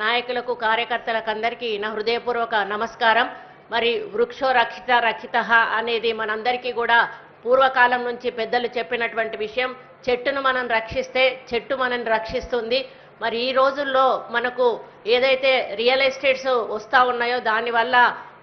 నాయకులకు కార్యకర్తలకు అందరికీ నా హృదయపూర్వక నమస్కారం. మరి వృక్షో రక్షిత రక్షితః అనేది మనందరికీ కూడా పూర్వకాలం నుంచి పెద్దలు చెప్పినటువంటి విషయం. చెట్టును మనం రక్షిస్తే చెట్టు మనల్ని రక్షిస్తుంది. మరి ఈ రోజుల్లో మనకు ఏదైతే రియల్ ఎస్టేట్స్ వస్తూ ఉన్నాయో దానివల్ల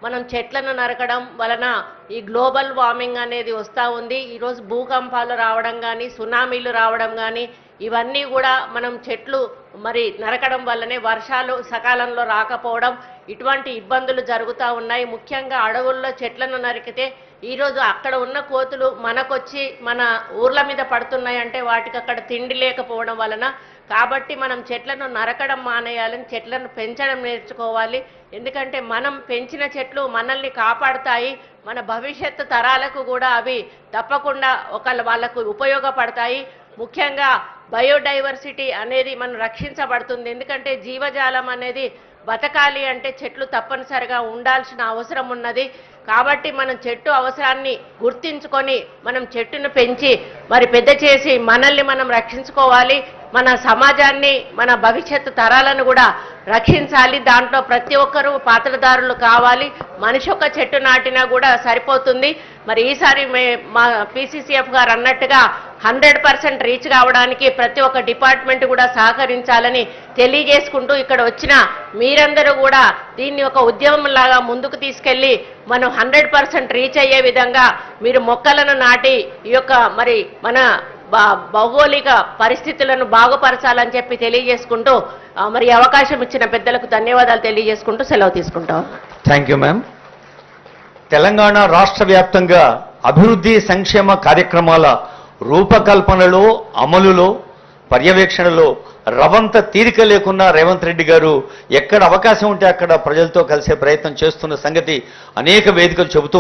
మనం చెట్లను నరకడం వలన ఈ గ్లోబల్ వార్మింగ్ అనేది వస్తూ ఉంది. ఈరోజు భూకంపాలు రావడం కానీ సునామీలు రావడం కానీ ఇవన్నీ కూడా మనం చెట్లు మరి నరకడం వల్లనే వర్షాలు సకాలంలో రాకపోవడం ఇటువంటి ఇబ్బందులు జరుగుతూ ఉన్నాయి. ముఖ్యంగా అడవుల్లో చెట్లను నరికితే ఈరోజు అక్కడ ఉన్న కోతులు మనకొచ్చి మన ఊర్ల మీద పడుతున్నాయంటే వాటికి అక్కడ తిండి లేకపోవడం వలన. కాబట్టి మనం చెట్లను నరకడం మానేయాలని, చెట్లను పెంచడం నేర్చుకోవాలి. ఎందుకంటే మనం పెంచిన చెట్లు మనల్ని కాపాడుతాయి. మన భవిష్యత్తు తరాలకు కూడా అవి తప్పకుండా వాళ్ళకు ఉపయోగపడతాయి. ముఖ్యంగా బయోడైవర్సిటీ అనేది మనం రక్షించబడుతుంది. ఎందుకంటే జీవజాలం అనేది బతకాలి అంటే చెట్లు తప్పనిసరిగా ఉండాల్సిన అవసరం ఉన్నది. కాబట్టి మనం చెట్టు అవసరాన్ని గుర్తించుకొని మనం చెట్టును పెంచి మరి పెద్ద చేసి మనల్ని మనం రక్షించుకోవాలి. మన సమాజాన్ని మన భవిష్యత్తు తరాలను కూడా రక్షించాలి. దాంట్లో ప్రతి ఒక్కరూ పాత్రదారులు కావాలి. మనిషి ఒక చెట్టు నాటినా కూడా సరిపోతుంది. మరి ఈసారి మా PCCF గారు అన్నట్టుగా 100% రీచ్ కావడానికి ప్రతి ఒక్క డిపార్ట్మెంట్ కూడా సహకరించాలని తెలియజేసుకుంటూ ఇక్కడ వచ్చిన మీరందరూ కూడా దీన్ని ఒక ఉద్యమం లాగా ముందుకు తీసుకెళ్లి మనం 100% రీచ్ అయ్యే విధంగా మీరు మొక్కలను నాటి ఈ యొక్క మరి మన భౌగోళిక పరిస్థితులను బాగుపరచాలని చెప్పి తెలియజేసుకుంటూ మరి అవకాశం ఇచ్చిన పెద్దలకు ధన్యవాదాలు తెలియజేసుకుంటూ సెలవు తీసుకుంటాం. Thank you ma'am. తెలంగాణ రాష్ట్ర వ్యాప్తంగా అభివృద్ధి సంక్షేమ కార్యక్రమాల రూపకల్పనలో అమలులో పర్యవేక్షణలో రవంత తీరిక లేకున్నా రేవంత్ రెడ్డి గారు ఎక్కడ అవకాశం ఉంటే అక్కడ ప్రజలతో కలిసే ప్రయత్నం చేస్తున్న సంగతి అనేక వేదికలు చెబుతూ